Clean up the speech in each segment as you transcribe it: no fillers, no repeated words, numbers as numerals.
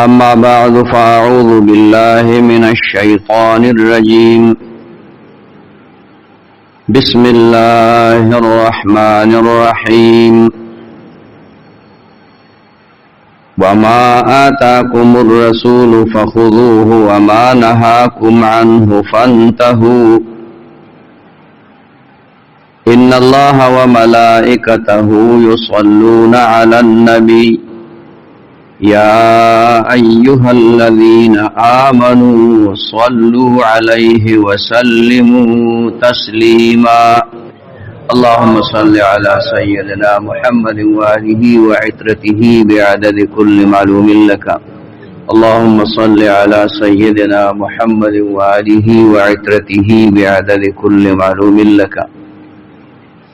أما بعد فأعوذ بالله من الشيطان الرجيم بسم الله الرحمن الرحيم وما آتاكم الرسول فخذوه وما نهاكم عنه فانتهوا إن الله وملائكته يصلون على النبي يا أيها الذين آمنوا صلوا عليه وسلموا تسليما اللهم صل على سيدنا محمد وآله وعترته بعدد كل معلوم لك اللهم صل على سيدنا محمد وآله وعترته بعدد كل معلوم لك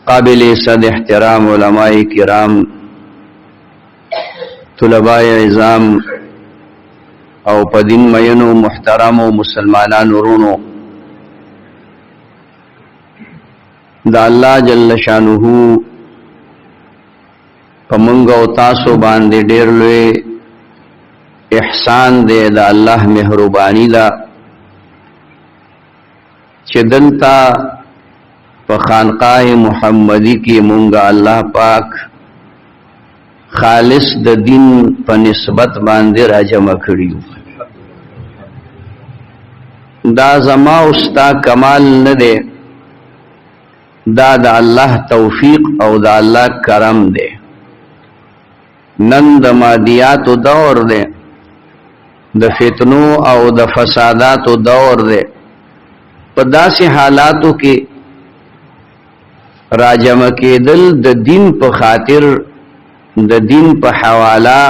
قابل صد احترام علماء کرام طلباء عظام او پدین مینو محترم و مسلمانان ورونو دا اللہ جل شانہ پمنگ او تاسو باندې ډیر لوی احسان دے دا اللہ مہربانی دا چې دلتا په خانقاه محمدی کی مونږه الله پاک خالص د دین په نسبت باندې راجمع کړیو دا زما استا کمال نه دی دا د الله توفیق او د الله کرم دی نن د مادیات دور دی د فتنو او د فسادات دور دی په داسې حالاتو کې راجمع کېدل د دین په خاطر د دین په حواله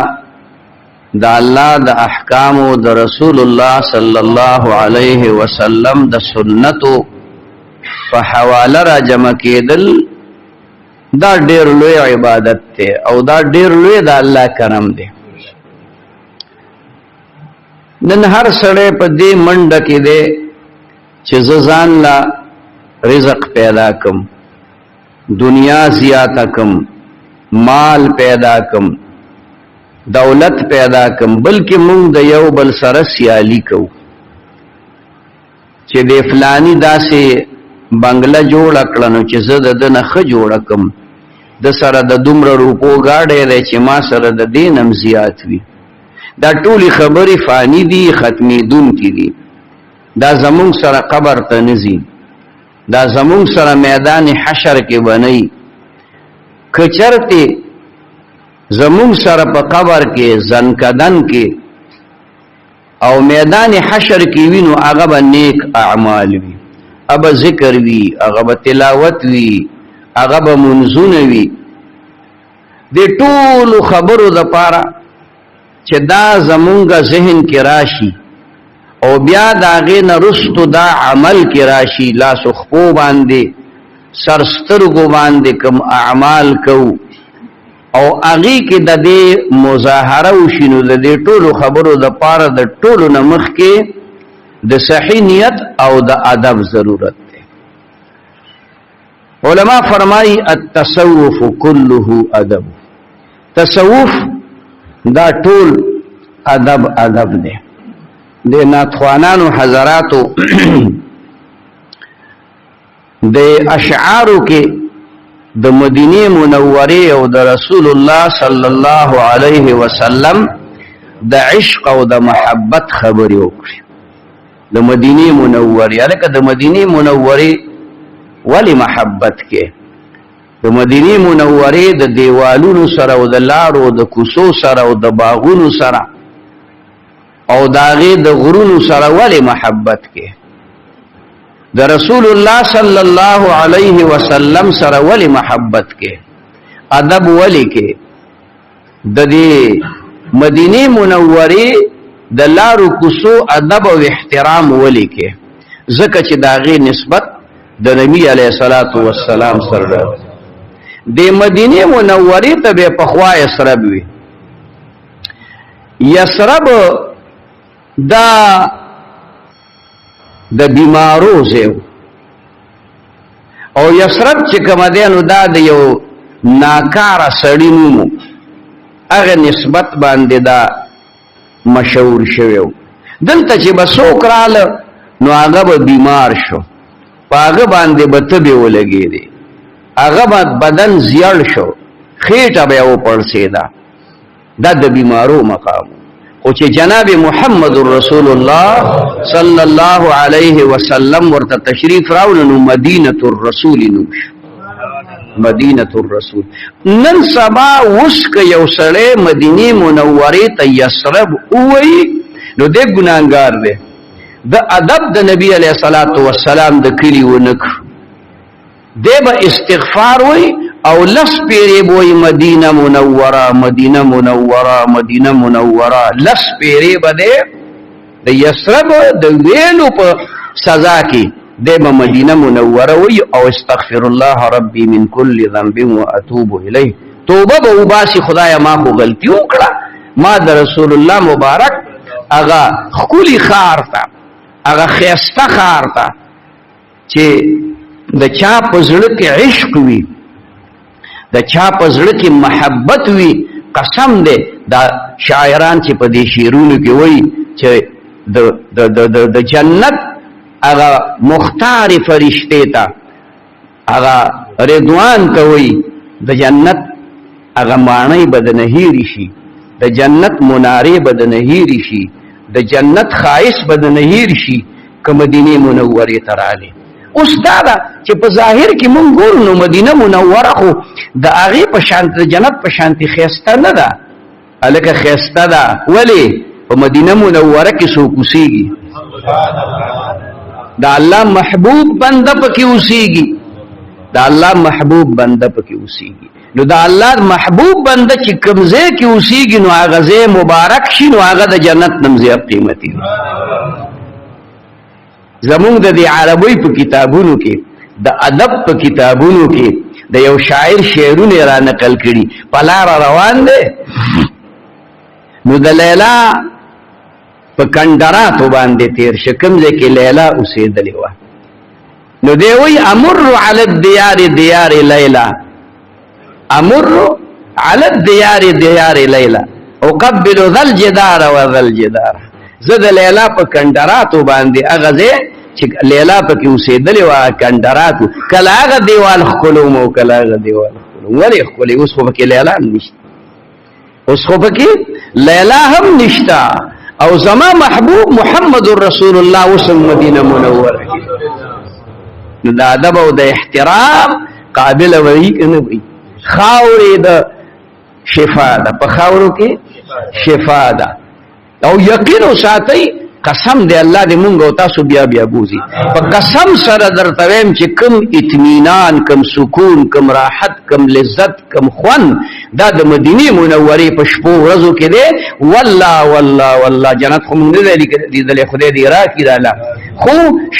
د الله د احکام او د رسول الله صلی الله علیه وسلم د سنتو په حواله را جمع کېدل دا ډېر لوی عبادت دی او دا ډېر لوی د الله کرم دی نن هر سړی په دې منډه کې دی چې ځان لا رزق پیدا کم دنیا زیاته کم مال پیدا کم دولت پیدا کم بلکې مونږ د یو بل سره سیالي کو چې د فلانی داسې بنگله جوړ کړنو چې زه د نه خ جوړ کم د سره د دومره روپو گاډې دی چې ما سره د دینم زیات وي دا ټولي خبرې فانی دي ختمېدونکې دي دا زمونږ سره قبر ته نزي دا زمونږ سره میدان حشر کې بنئ کچرته زمون سره په قبر کې زنکدن کې او میدان حشر کې وینو هغه به نیک اعمال وي هغه ذکر وي هغه به تلاوت وي هغه به منځونه وي د ټول خبرو د پاره چې دا زمونږ ذهن کې راشي او بیا دا غې نه رستو دا عمل کې راشي لاس خو باندې سرسترګو باندې کوم اعمال کو او اغي کې د دې مظاهره وشینو د دې ټولو خبرو د پاره د ټولو نمخ کې د صحیح نیت او د ادب ضرورت دی علما فرمایي التصوف كله ادب تصوف دا ټول ادب دی د ناتخوانانو حضراتو د اشعارو کې د مدینه منوره او د رسول الله صلی الله علیه وسلم د عشق او د محبت خبرې وکړي د مدینه منوره الکه د مدینه منوره ولی محبت کې د مدینه منوره د دیوالونو سره او د لارو د کوڅو سره او د باغونو سره او داغه د غرونو سره ولی محبت کې د رسول الله صلی الله علیه وسلم سره ولی محبت کې ادب ولی کې د دې مدینه منوره د لارو کوڅو ادب او احترام ولی کې ځکه چې داغه نسبت د نبی علیه الصلاۃ والسلام سره د مدینه منوره ته په خوا یسرب وی یسرب دا د بیمارو زیو او یسرب چې کوم دینو دا د یو ناکاره سړی نومو هغه نسبت باندې دا مشهور شویو دلته چې به څوک راله نو هغه به بیمار شو په هغه باندې به تبې ولګېدې هغه به بدن زیړ شو خېټه به یې وپړسېده دا د بیمارو مقام خو چې جناب محمد رسول الله صلی الله علیه وسلم ورته تشریف راوړ نو مدینه الرسول نوش مدینه الرسول نن سبا اوس که یو سړی مدینه منورې ته یثرب ووایي نو دی ګناهګار دی د ادب د نبی علیه الصلاة والسلام د کلي ونه کړو دی به استغفار وایي او لس پیری بوئی مدینہ منورہ مدینہ منورہ مدینہ منورہ لس پیری بدے د یثرب د ویلو په سزا کې د مدینہ منورہ وی او استغفر الله ربی من کل ذنب واتوب الیه توبه به وباسي خدایا ما خو غلطی وکړه ما د رسول الله مبارک اغا خلی خارتا اغا خیسته خارتا چې د چا په زړه کې عشق وي د چا په زړه کې محبت وي قسم دی دا شاعران چې په دې شعرونو کې وایي چې د جنت هغه مختار فرشتې ته هغه رضوان ته وایي د جنت هغه ماڼۍ به د نه هېرې شي د جنت منارې به د نه هېرې شي د جنت ښایست به د نه هېر شي که مدینې منورې ته راغلې اوس دا ده چې په ظاهر کې مونږ ګورو نو مدینه منوره خو د هغې په شانت د جنت په شانتې ښایسته نه ده هلکه ښایسته ده ولې په مدینه منوره کې څوک اوسېږي د الله محبوب بنده پکې اوسېږي د الله محبوب بنده پکې اوسېږي نو د الله محبوب بنده چې کوم ځای کې اوسېږي نو هغه ځای مبارک شي نو هغه د جنت نه هم زیات قیمتي زمونږ د دې عربۍ په کتابونو کې د ادب په کتابونو کې د یو شاعر شعرونه را نقل کړي په لاره روان دی نو د لیلا په کندراتو باندې تیر شه کوم ځای کې لیلا اوسېدلې وه نو دی وایي امر علی الدیار دیار لیلا امر علی الدیار دیار لیلا اقبل ذا الجدار وذا الجدار زه د لیلا په کندراتو باندې هغه ځای چې لیلا پکې اوسېدلې وه کندراتو کله هغه دیوال ښکلوم او کله هغه دیوال ښکلوم ولې ښکلې اوس خو پکې لیلا هم نشته اوس خو پکې لیلا هم نشته او زما محبوب محمد رسول الله اوس مدینه منوره کې نو د ادب او د احترام قابله وایي که نه وایي خاورې د شفا ده په خاورو کې شفا ده او یقین وساتئ قسم دی الله دې مونږ او تاسو بیا بیا بوزي په قسم سره درته وایم چې کوم اطمینان کوم سکون کوم راحت کوم لذت کوم خوند دا د مدینې منورې په شپو ورځو کې دی والله والله والله جنت خو مونږ نه دی لیدلی خدای دې راکړي راله خو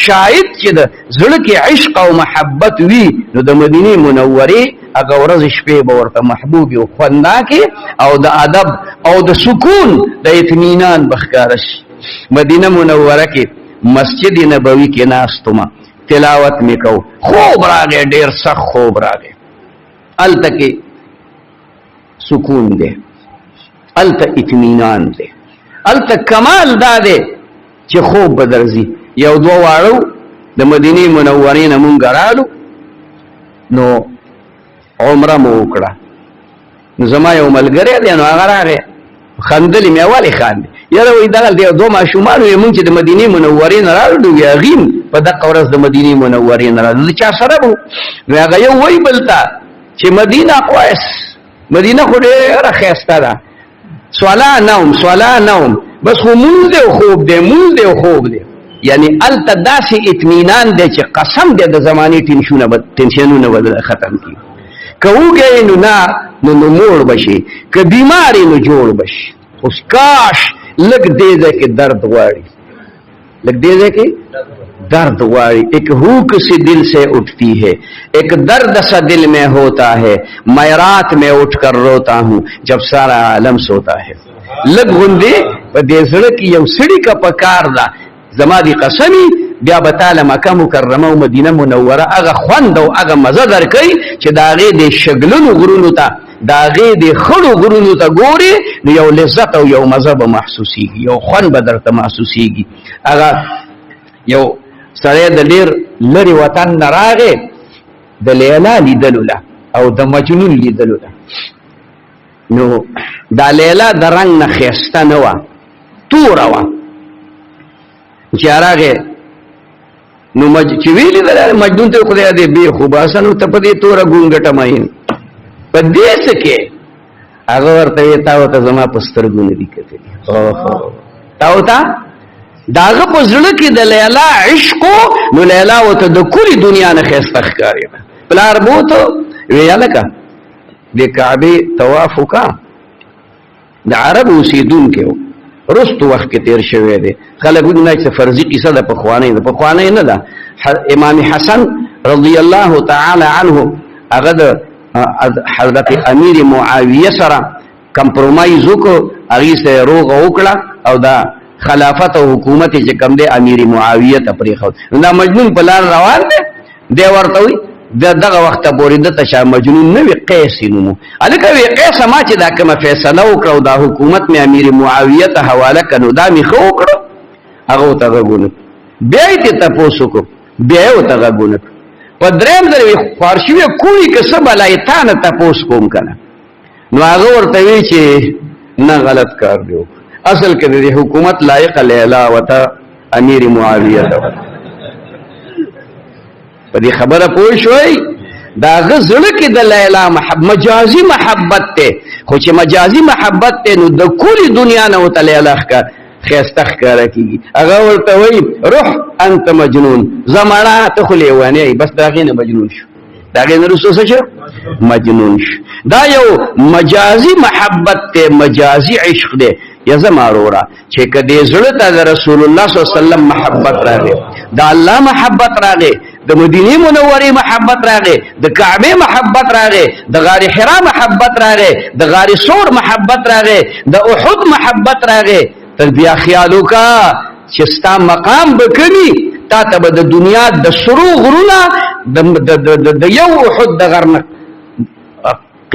شاید چې د زړه کې عشق او محبت وي نو د مدینې منورې هغه ورځ شپې به ورته محبوبې او خوندناکې او د ادب او د سکون د اطمینان به ښکاره شي مدینه منوره کې مسجد نبوي کې ناستما تلاوت مې کو خوب راغی ډېر سخت خوب راغی هلته کې سکون دی هلته اطمینان دی هلته کمال دا دی چې خوب به درځي یو دوه واړو د مدینې منورې نه مونږ رالو نو عمره مو وکړه نو زما یو ملګری دی نو هغه راغی خندلې مې ولې خاندې یاره وایي دغه دی دوه ماشومان وې مونږ چې د مدینې منورې نه راغلو نو هغې هم په دغه ورځ د مدینې منورې نه راغلو د چا سره به نو هغه یو وایي بل ته چې مدینه کویس مدینه خو ډېره ښایسته ده سولا نوم بس خو مونځ دی او خوب دی مونځ دی او خوب دی یعنی هلته داسې اطمینان دی چې قسم دی د زمانې ټینشنونه به ختم کړي که وږی نو نه نو موړ بشي که بیماری نو جوړ بشي اوس کاش لږ دې ځای کې درد غواړي لږ دې ځای کې درد غواړي ایک ہوک سی دل سے اٹھتی ہے ایک درد سا دل میں ہوتا ہے میں رات میں اٹھ کر روتا ہوں جب سارا عالم سوتا ہے لږ غوندې په دې زړه کې یو سړي کا پکار ده زما دي قسمي بیا به تعالی مکه مکرمه او مدینه منوره هغه خوند او هغه مزه درکوي چې د هغې د شګلنو غرونو ته داغه د خړو غرونو ته ګوري نو یو لذت او یو مزه به محسوسيږي یو خوند به درته محسوسيږي هغه یو سړی د ډیر لري وطن نه راغی د لیلا لیدلو له او د مجنون لیدلو له نو دا لیلا د رنگ نه خسته نه و توره وه چې راغی نو چې ویلې ده مجنون ته خدای دې بې خوباسه نو ته په دې توره ګونګټه ماین په دې څه کې هغه ورته وی تا ورته زما په سترګو نه دي کتلي تا ورته د هغه په زړه کې د لیلا عشق نو لیلا ورته د کلي دنیا نه ښایسته ښکارېده پلار بوته وی هلکه د کعبې طواف وکړه د عرب اوسېدونکی و رستو وخت کې تیر شوی دی خلک وګڼي چې فرضي قصه ده پخوانۍ ده پخوانۍ نه ده امام حسن رضی الله تعالی عنه هغه د حضرت امیر معاویه سره کمپرومایز وکړو هغې سره روغه وکړه او دا خلافت او حکومت چې کوم دی امیر معاویه ته پرېښود نو دا مجنون په لار روان دی دی ورته وایي دغه وخت پورې دته شاه مجنون نه وي قیس نومو هلکه وی قیسه ما چې دا کومه فیصله وکړه او دا حکومت مې امیر معاویه ته حواله کړه نو دا مې ښه وکړو هغه ورته غږ ونه بیا یې ترې تپوس وکړو بیا یې ورته غږ ونه کړو په درېیم ځل وي خوار شوي کوړي که څه بلایې تا نه تپوس کوم که نه نو هغه ورته وی چې نه غلط کار دی اصل کې د حکومت لایقه لیلا وته امیر معاویه ته په دې خبره پوه شوي دا هغه زړه کې د لیلا مجازي محبت دی خو چې مجازي محبت دی نو د کلي دنیا نه ورته لیلا ښایسته ښکاره کېږي هغه ورته وایي روح انت مجنون زمړه ته خو لیونی یې بس د هغې نه مجنون شو د هغې نه وروسته څه شو مجنون شو دا یو مجازي محبت دی مجازي عشق دی یا زما وروره چې که دې زړه ته د رسول الله صلی الله علیه وسلم محبت راغی د الله محبت راغی د مدینې منورې محبت راغی د کعبې محبت راغی د غار حرا محبت راغی د غار ثور محبت راغی د احد محبت راغی تر بیا خیال وکړه چې ستا مقام به کمي تا ته به د دنیا د سرو غرونه د یو احد د غر نه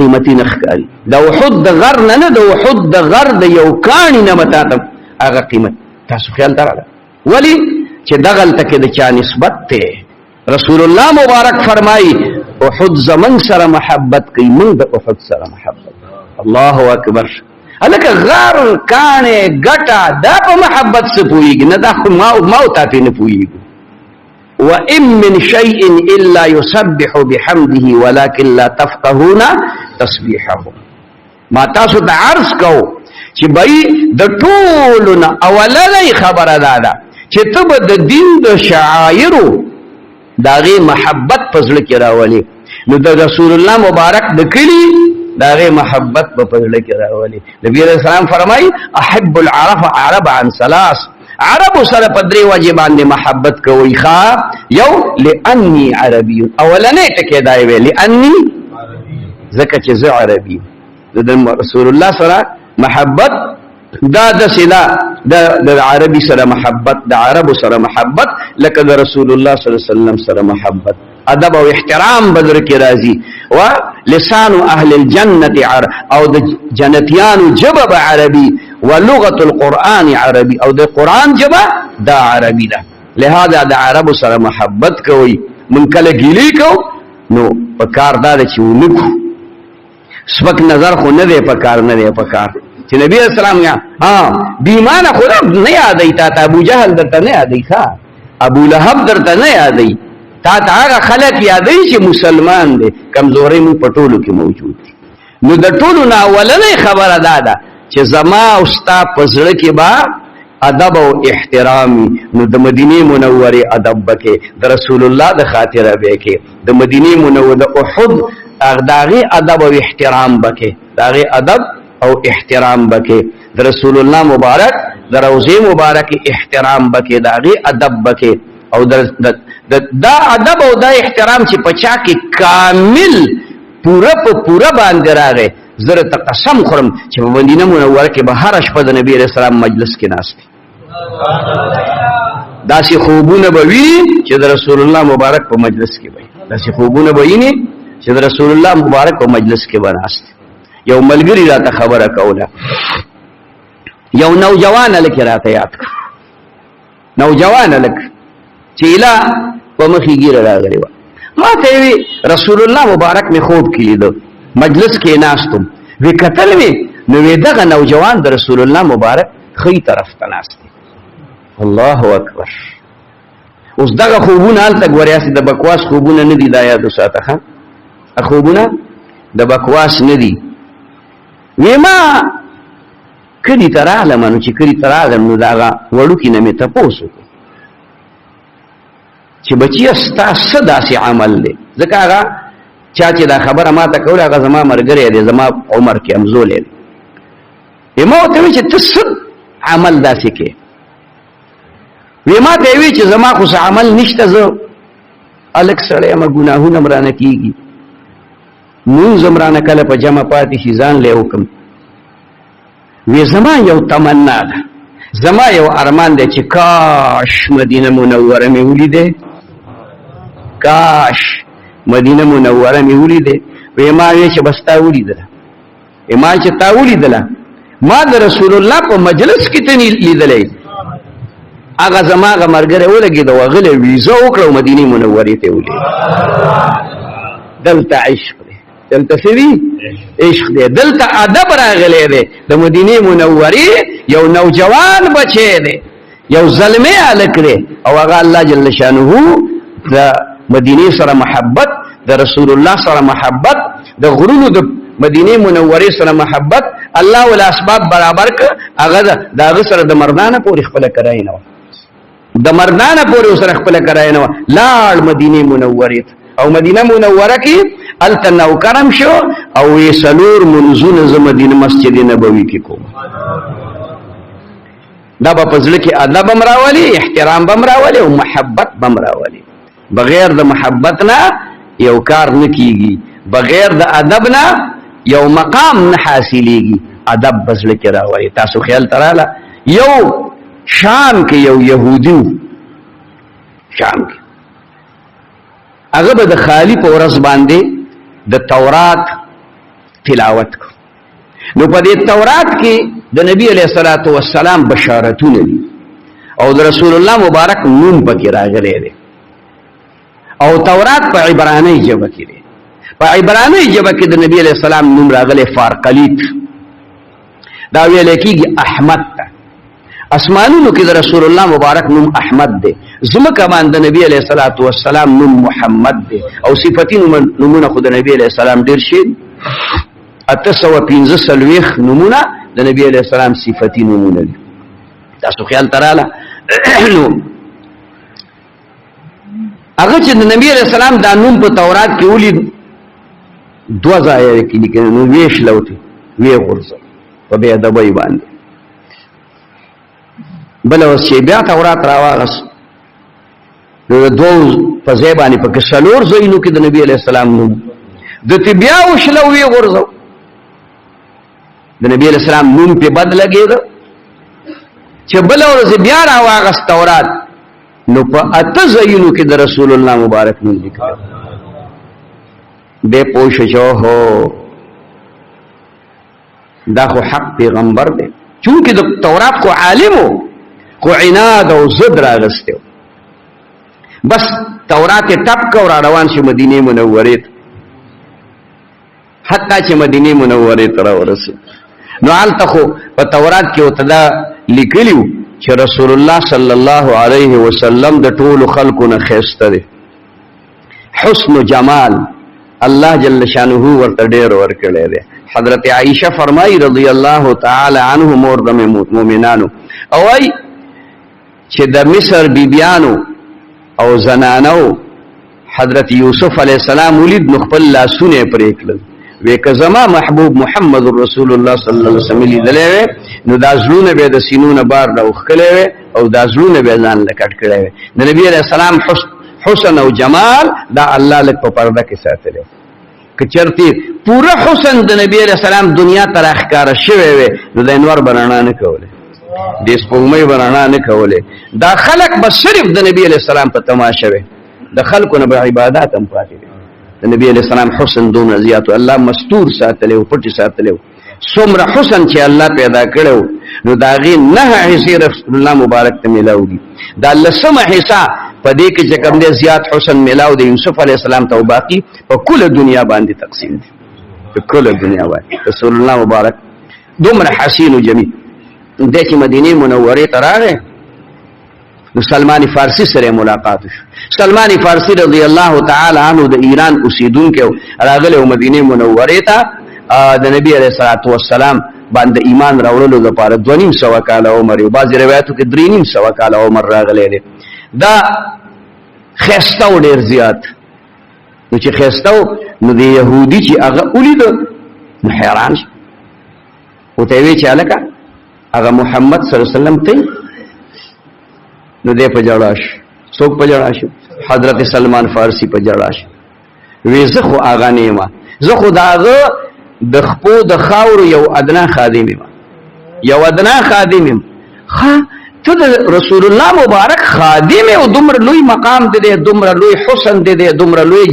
قیمتي نه ښکاري د احد د غر نه د احد د غر د یو کاڼي نه به تا ته هغه قیمت تاسو خیال ته راغله ولې چې دغلته کې د چا نسبت دی رسول الله مبارک فرمایي احد زمن سره محبت کوي موږ د احد سره محبت الله اکبر هلکه غر کاڼې ګټه دا په محبت څه پوهېږي نه دا خو ما او تا پې نه پوهېږو وَإِن مِّن شَيْءٍ إِلَّا يُسَبِّحُ بِحَمْدِهِ وَلَكِنْ لَا تَفْقَهُونَ تَسْبِيحَهُ ما تاسو ته عرض کو چې بای د ټولو نه اولنۍ خبره دا ده چې ته به د دین د شعایرو د هغې محبت په زړه کې راولې نو د رسول الله مبارک د کلي د هغې محبت به په زړه کې راولې نبي علیه السلام فرمایي احب العرب عن ثلاث عربو سره په درې وجې باندې محبت کوئ ښه یو لأني عربي اولنۍ ټکی دا یې وی لأني ځکه چې زه عربي د رسول الله سره محبت دا داسې ده د عربي سره محبت د عربو سره محبت لکه د رسول الله صلی الله علیه وسلم سره محبت ادب او احترام بدر کې راځي و لسان اهل الجنه او د جنتیانو جبه عربي ولغه القران عربي او د قران جبه دا عربي ده لهدا د عربو سره محبت کوي من کله ګیلی کو نو په کار دا چې ونکو سپک نظر خو نه دی په کار نه دی په کار چې نبی اسلام یا بیمانه خو نه یادای تا ابو جهل درته نه یادای ښا ابو لهب درته نه یادای تا هغه خلک یادای چې مسلمان دی کمزوري مو پټولو کې موجود دي نو د ټولو نه اولنۍ خبره دا ده چې زما او ستا په زړه کې با ادب او احترام نو د مدینه منورې ادب بکې د رسول الله د خاطره بکې د مدینه منورې د احد داغه ادب او احترام بکې داغه ادب او احترام بکې د رسول الله مبارک د روضه مبارک احترام بکې داغه ادب بکې او دا ادب او دا احترام چې پچا کې کامل پورا باندې راغی زره ته قسم خورم چې په مدینه منوره کې به هر شپه د نبی رسول الله مجلس کې ناست داسې خوبونه به وي چې د رسول الله مبارک په مجلس کې وي داسې خوبونه به وي چې د رسول الله مبارک په مجلس کې به ناست یو ملګری راته خبره کوله، یو نوجوان هلک راته یاد کړ، نوجوان هلک چې ایله په مخې ږیره راغلې وه. ما ته وی رسول الله مبارک مې خوب کې لیده، مجلس کې ناستم، وی کتل مې نو وی دغه نوجوان د رسول الله مبارک خی طرف ته ناست دی. الله اکبر. اوس دغه خوبونه هلته ګورې هسې د بکواس خوبونه نه دي، دا یاد وساته ښه، خوبونه د بکواس نه دي. وی ما کلي ته راغلم، نو چې کلي ته راغلم نو د هغه وړوکي نه مې تپوس وکړو چې بچیه ستا څه داسې عمل دی، ځکه هغه چا چې دا خبره ما ته کوله هغه زما ملګری دی، زما عمر کې همزولی دی. ما ورته وی چې ته څه عمل داسې کې؟ وی ما ته وی چې زما خو څه عمل نشته، زه هلک سړی یم، ګناهونه م رانه کېږي، مونځ م رانه کله په جمع پاتې شي، ځان لی وکړم. وی زما یو تمنا ده، زما یو ارمان دی چې کاش مدینه منوره مې ولیدې، کاش مدینه منوره مې ولیدې. وی ما وی چې بس تا ولیدله، ما چې تا ولیدله، ما د رسول الله په مجلس کې ته لیدلی، هغه زما هغه ملګری ولګېد او هغه له ویزه وکړه او مدینې منورې ته ولید. دلته عشق دی، دلته څه دی؟ عشق دی. دلته ادب راغلی دی. د مدینې منورې یو نوجوان بچی دی، یو زلمی هلک دی، او هغه الله جل شانه د مدینې سره محبت، د رسول الله سره محبت، د غرونو د مدینې منورې سره محبت الله ول اسباب برابر ک. هغه د هغه سره د مردانه پورې خپله کرای نه وه، د مردانه پورې سره خپله کرای نه وه، لاړ مدینې منورې ته، او مدینه منوره کې هلته نوکرم شو او وی څلور منځونه زه مدینه مسجد نبوي کې کوم. دا به په زړه کې ادب هم راولي، احترام به هم راولي او محبت به هم راولي. بغیر د محبت نه یو کار نه کیږي، بغیر د ادب نه یو مقام نه حاصلېږي. ادب به زړه کې راولي. تاسو خیال ته راله، یو شام کې یو یهودي و، شام کې هغه به د خالی په ورځ باندې د تورات تلاوت کو. نو په دې تورات کې د نبی علیه الصلاة والسلام بشارتونه دي او د رسول الله مبارک نوم پکې راغلی دی، او تورات په عبرانی ژبه کې دی. په عبرانی ژبه کې د نبی علیه السلام نوم راغلی فارقلیط، دا ویل کېږي احمد ته. اسمانونو کې د رسول الله مبارک نوم احمد دی، زمکه باندې د نبی علیه الصلاة والسلام نوم محمد دی، او صفتی نومونه خو د نبی علیه السلام ډېر شي، 815 نومونه د نبی علیه السلام صفتی نومونه دي. تاسو خیال ته راله. نو هغه چې د نبی علیه السلام دا نوم په تورات کې ولید، دوه ځایه کې لیکلي، نو ویې شلوتې، ویې غورځو په بې ادبۍ باندې. بله اوس چې بیا تورات راواغست، نو د دوو په ځای باندې پکې څلور ځایونو کې د نبي علیه السلام نوم دته بیا وشله ویې غورځو. د نبی علیه السلام نوم پې بد لګېده چې بله ورځ بیا راواغست تورات، نو په 8 ځایونو کې د رسول الله مبارک نوم لیکلی. بے پوش جو ہو دا خو حق پیغمبر دی، چونکہ دا تورات کو عالم ہو، کو عناد او زد راغسته، بس تورات ټپ کو را روان شي مدینه منوره ته، حتی چې مدینه منوره ته راورسه. نو حالته خو په تورات کې وتدا لیکلیو چې رسول الله صلی الله علیه وسلم د ټولو خلقو نه خسته دی، حسن و جمال الله جل شانه ورته ډېر ورکړی دی. حضرت عائشہ فرمائی رضی اللہ تعالی عنہ مور د مومنانو، او ای چې د مصر بیبیانو او زنانو حضرت یوسف علیہ السلام ولید نو خپل لاسونه پرې کړل، وی که زما محبوب محمد رسول الله صلی الله علیه وسلم لیدلی وی نو دا زړونه به د سینونه بار راوښکلی وی او دا زړونه به ځان له کټ کړی وی. د نبي علیہ السلام حسن او جمال دا الله لک په پرده کې ساتلی. که چرته پورا حسن د نبی علیہ السلام دنیا ته راښکاره شوی وی نو د انوار برانا نه کوله، د سپوږمۍ برانا نه کوله. دا خلق بس صرف د نبی علیہ السلام په تماشه وی، د خلکو نه به عبادت هم پاتې دي. د نبی علیہ السلام حسن دون زیاتو الله مستور ساتلی او پټ ساتلی څومره حسن چې الله پیدا کړو نو دا غي نه حصے رسول الله مبارک ته ملاوي دا لسمه حصہ په دې کې چې کوم دې زیات حسن ملاو د یوسف علیہ السلام ته باقی په کله دنیا باندې تقسیم دي په کله دنیا باندې رسول الله مبارک دومره حسین او جمیل د چې مدینه منوره ته راغی نو سلمان فارسی سره ملاقات شو سلمان فارسی رضی الله تعالی عنہ د ایران اوسیدونکو راغله مدینه منوره ته د نبی علیہ الصلوۃ والسلام باندې ایمان راوړلو لپاره 2.5 کال عمر او بعض روایتو کې 3.5 کال عمر راغلی دی دا خستاو ډیر زیات نو چې خستاو نو د يهودي چې هغه ولید نو حیران شو او ته وی چې الکا هغه محمد صلی الله علیه وسلم ته نو دې په جړاش څوک په جړاش حضرت سلمان فارسی په جړاش وی زه خو هغه نیمه زه خو داغه د خپو د خاور یو ادنا خادم ما یو ادنا خادم ها ته رسول الله مبارک خادم او دومره لوی مقام دې دومره لوی حسن دې دومره لوی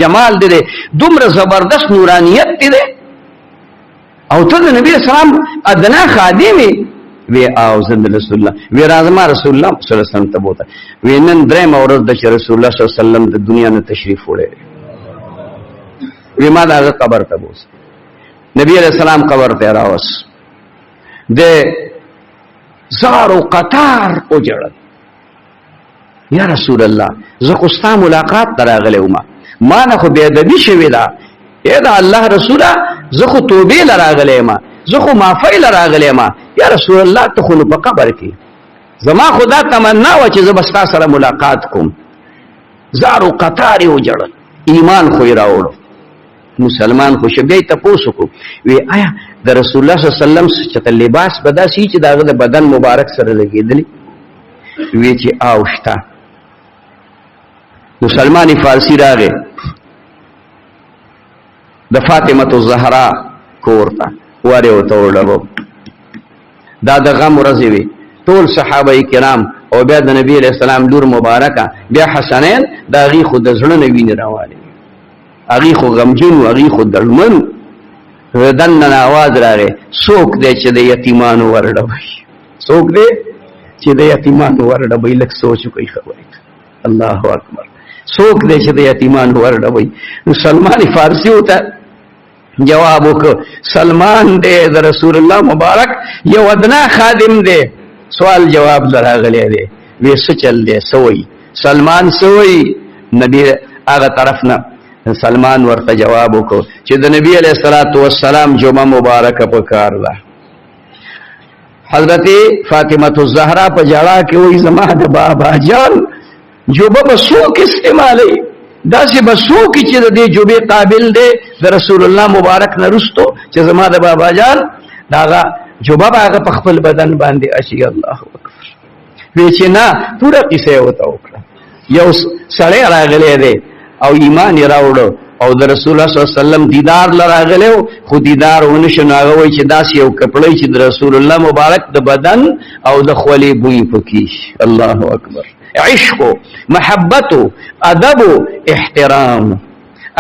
جمال دې دومره زبردست نورانیت دې او ته د نبی اسلام ادنا خادم وی او زند رسول الله وی راځما رسول الله صلی الله علیه وسلم ته بوته وی نن درې مورز د رسول الله صلی الله علیه وسلم د دنیا نه تشریف وړي وی ما دا قبر ته بوس نبی علیہ السلام قبر ته راوس د زارو قطار او جړل یا رسول الله زه خو ستا ملاقات تراغله ما نه خو به ادبی شوی دا اے دا الله رسوله زه خو توبه لراغله ما زه خو معافی لراغله ما یا رسول الله ته خو په قبر کې زما خدا تمنا و چې زه بستا سره ملاقات کوم زارو قطار او جړل ایمان خو راوړو مسلمان خوشبی تپوسو کو وی آیا د رسول الله صلی الله علیه وسلم چې لباس بدا سی چې داغه د بدن مبارک سره لګیدلی وی چې آوشتا مسلمان فارسی راغه د فاطمه الزهرا کورتا واره او تولو دا د غم ورځې وی ټول صحابه کرام او بیا د نبی علیہ السلام لور مبارکه بیا حسنین دا غي خود زړه نه ویني راواله اغي خو غمجن اغي خو درمن ردن आवाज راغی څوک دې چې د یتیمانو ورډوي څوک دې چې د یتیمانو ورډوي لک سوچ کوي خبره الله اکبر څوک دې چې د یتیمانو ورډوي نو سلمان فارسی وته جواب وکړ سلمان دې د رسول الله مبارک یو ادنا خادم دې سوال جواب دراغلی دې وې څه چل دې سوي سلمان سوي نبی هغه طرف نه سلمان ورته جواب وکړ چې د نبی علیہ الصلوۃ والسلام جمعه مبارکه په کار ده حضرت فاطمه الزهرا په جړه کې وې زما د بابا جان جوبه بسوک استعمالي داسې بسوک چې د دې جوبه قابل دی د رسول الله مبارک نه رستو چې زما د بابا جان داغه جوبه هغه په خپل بدن باندې اشي الله اکبر وی چې نه پوره قصه وته وکړه یو سړی راغلی دی او ایمان راوړو او د رسول الله صلی الله علیه وسلم دیدار لراغلو خو دیدار ونشناغوي چې داس یو کپړی چې د رسول الله مبارک د بدن او د خولي بوی پکې الله اکبر عشق محبت ادب احترام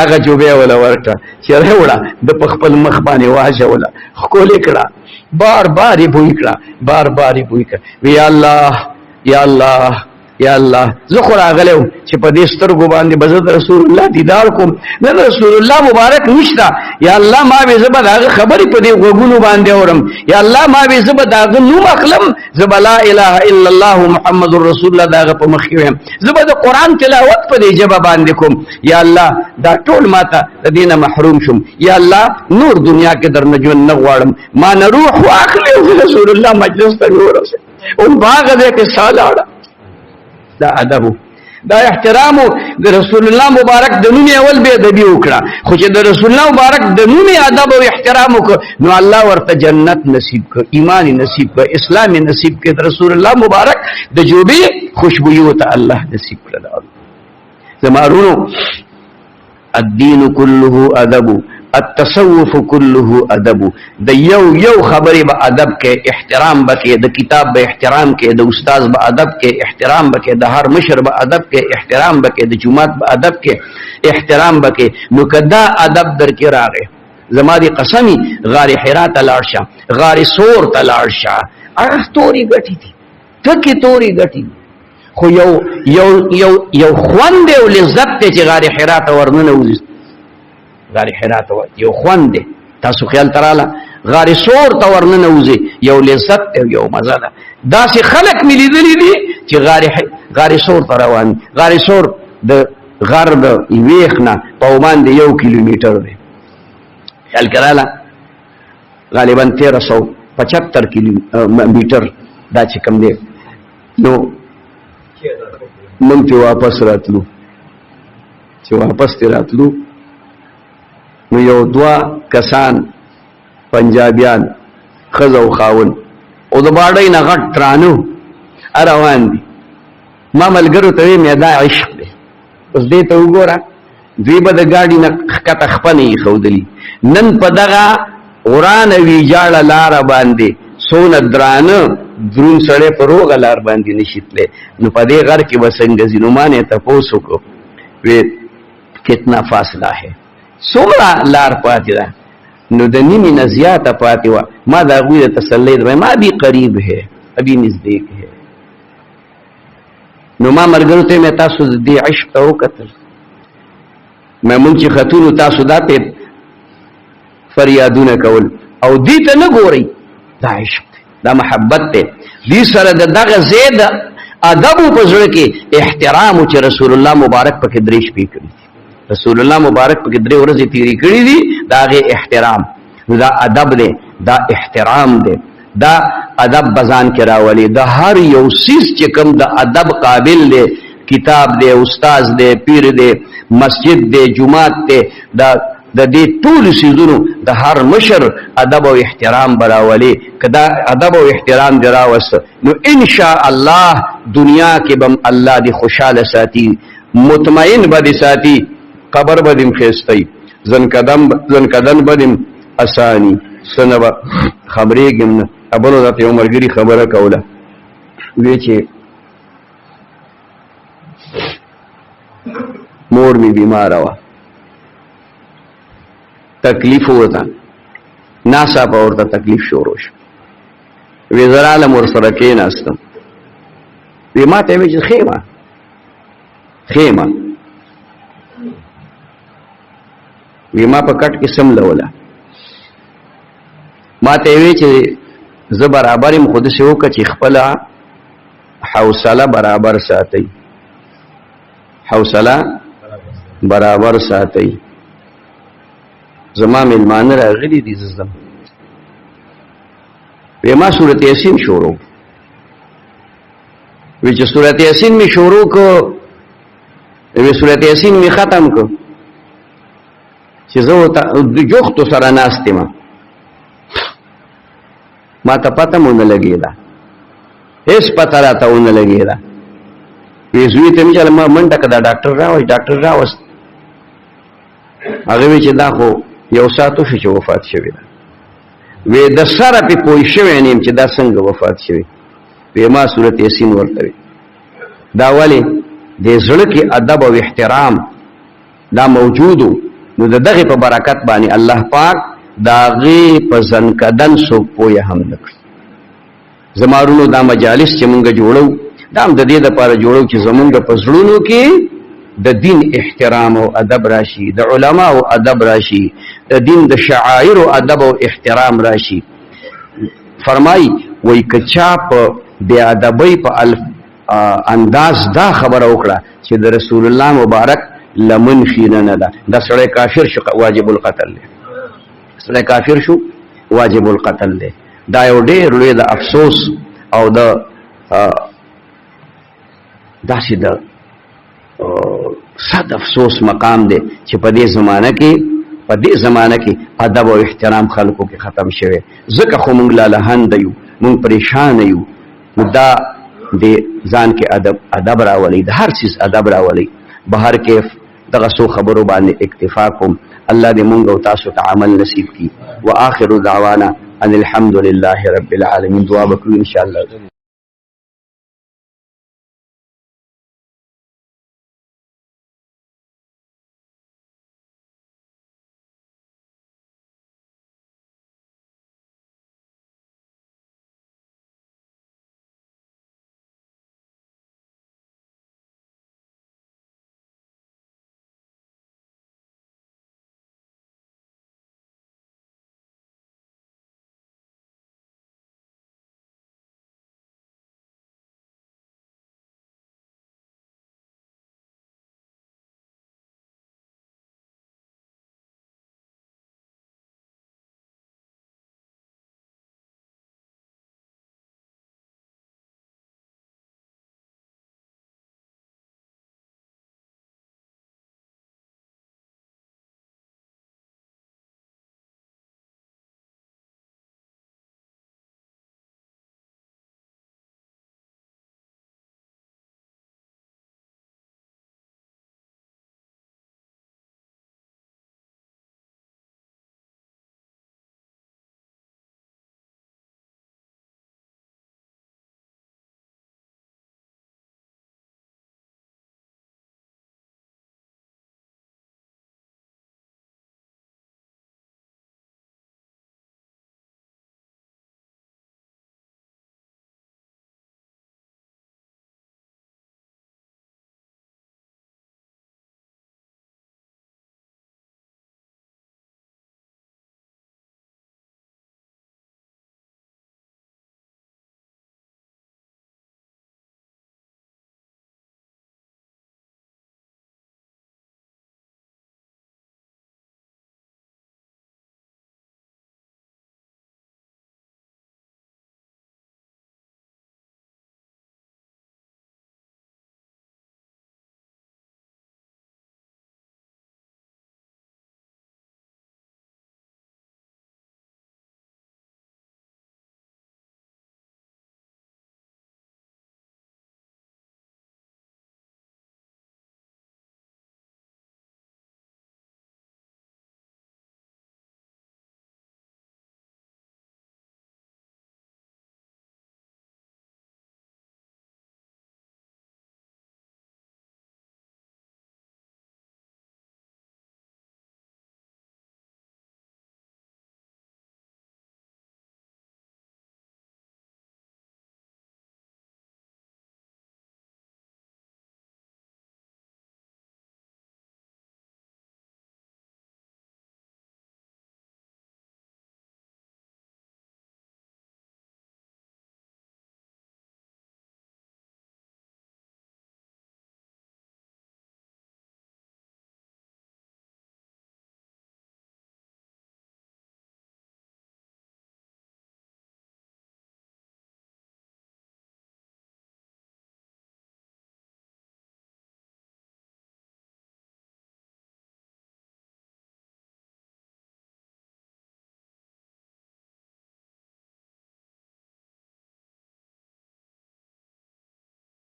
هغه جوبه ولا ورته چې راوړه د خپل مخ باندې واجه ولا خول کړه بار بار بوی کړه بار بار بوی کړه وی الله یا الله یا الله زخر اغلو چې په دې سترګو باندې بزد رسول الله دیدار کوم نه رسول الله مبارک نشتا یا الله ما به زبر هغه خبرې په دې غوګونو باندې اورم یا الله ما به زبر داغه نو مخلم زبر لا اله الا الله محمد رسول الله داغه په مخ کې زبر د قران تلاوت په دې جواب باندې کوم یا الله دا ټول ماته د دینه محروم شم یا الله نور دنیا کې درنه ژوند نه غواړم ما نه روح واخلې رسول الله مجلس ته ورسه او باغ دې کې سالاړه دا ادب دا احترام د رسول الله مبارک د نوم اول به ادب وکړه خو چې د رسول الله مبارک د نوم ادب او احترام وکړه نو الله ورته جنت نصیب کړ ایمان نصیب کړ اسلام نصیب کړ د رسول الله مبارک د جوبې خوشبويو ته الله نصیب کړل زمارونو الدين كله ادب التصوف كله ادب د یو خبرې به ادب کې احترام بکې د کتاب به احترام کې د استاد به ادب کې احترام بکې د هر مشر به ادب کې احترام بکې د جماعت به ادب کې احترام بکې نو کدا ادب درکې راغې زما دي قسمی غار حرا ته لاړ شه غار سور ته لاړ شه اړه توري غټي دي ټکي توري غټي خو یو خوند او لذت ته چې غار حرا ته ورننه وځي غار حرا ته یو خوند تاسو خیال تراله غار سور ته ورننه وځي یو لذت او یو مزه ده داسې خلق ملي دي چې غار سور ته روان غار سور د غرب ویخنه په باندې 1 کیلومتر دی خیال کراله غالبا 1375 کیلومتر دا چې کوم دی نو مونږ ته واپس راتلو نو یو 2 کسان پنجابیان ښځه او خاوند او د باډۍ نه غټ ترانو روان دي ما ملګرو ته ویې دا عشق دی اوس دې ته وګوره دوی به د ګاډي نه ښکته خپه نه یې ښودلي نن په دغه ورانه ویجاړه لاره باندې څونه درانه درون سړی په روغه لار باندې نشي تللی نو په دې غر کې به څنګه ځي نو ما نه یې تپوس وکړو وی کتنا فاصله ہے څومره لار پاتې ده نو د نیمې نه زیاته پاتې وه ما د هغوی د تسلی ما ابھی قریب ہے ابھی نزدیک ہے نو ما ملګرو ته مې تاسو د دې عشق ته وکتل مونږ چې خطونو تاسو دا په فریادونه کول او دې ته نه ګورئ دا عشق دی دا محبت دی دې سره د دغه زید ادب په زړه کې احترام چې رسول الله مبارک پکې درې شپې کړي رسول الله مبارک پکې 3 ورځې تیری کړي دي دا غي احترام دا ادب دی دا احترام دی دا ادب بزان کې راولي دا هر یو سیس چې کوم د ادب قابل دی کتاب دی استاد دی پیر دی مسجد دی جماعت دی دا د دې ټول سيزونو د هر مشر ادب او احترام براولي کدا ادب او احترام دراوس نو ان شاء الله دنیا کې بم الله دی خوشاله ساتي مطمئن بدی ساتي قبر بدیم خېستای زن بدیم اسانی سنبا خبرې ګم ابلو ذات یو مرګري خبره کوله وی چې مور می بیمار وا تکلیف ورته ناسا په ورته تکلیف شروع شو وی زرالم ور سره کې ناستم وی ما ته وی چې خیمه وی ما په کټ کې سم لولا ما ته وی چې زه برابرم خود سه وکړه چې خپل حوصله برابر ساتي حوصله برابر ساتي زما ملمان راغلي دي زم وی ما سورۃ یاسین شروع وی چې سورۃ یاسین می شروع کو وی سورۃ یاسین می ختم کو چې زه د جوختو سره ناستې ما ته پته مونږ لګېده هیڅ پته راته ونه لګېده وی زوی ته مې چې ما منډه کړه ډاکټر راوست هغه وی چې دا خو یو ساعت شو چې وفات شوی ده وی د سره په پوي شوی نیم چې دا څنګه وفات شوی وی ما سورۃ یاسین ورته دا ولی د زړه کې ادب او احترام دا موجودو نو دغه په برکت باندې الله پاک داغه په ځنکدن سو پوهه هم نکړي زمارونو دا مجالس چې مونږ جوړو دا هم د دې لپاره جوړو چې زمونږ په زړونو کې د دین احترام او ادب راشي د علما او ادب راشي د دین د شعائر او ادب او احترام راشي فرمای وای کچا په بی ادبی په انداز دا خبره وکړه چې د رسول الله مبارک لمن خینه نه ده دا سړی کافر شو واجب القتل دی سړی کافر شو واجب القتل دی دا یو ډېر لوی د افسوس او د داسې د صد افسوس مقام دی چې په دې زمانه کې ادب او احترام خلکو کې ختم شوی ځکه خو موږ لالهند یو موږ پریشان یو دا د ځان کې ادب راولي د هر چیز ادب راولي بهر کې دغه سو خبرو باندې اکتفا کوم الله دې مونږ او تاسو ته عمل نصیب کړي. واخر دعوانا ان الحمد لله رب العالمین. دعا وکړو ان شاء الله.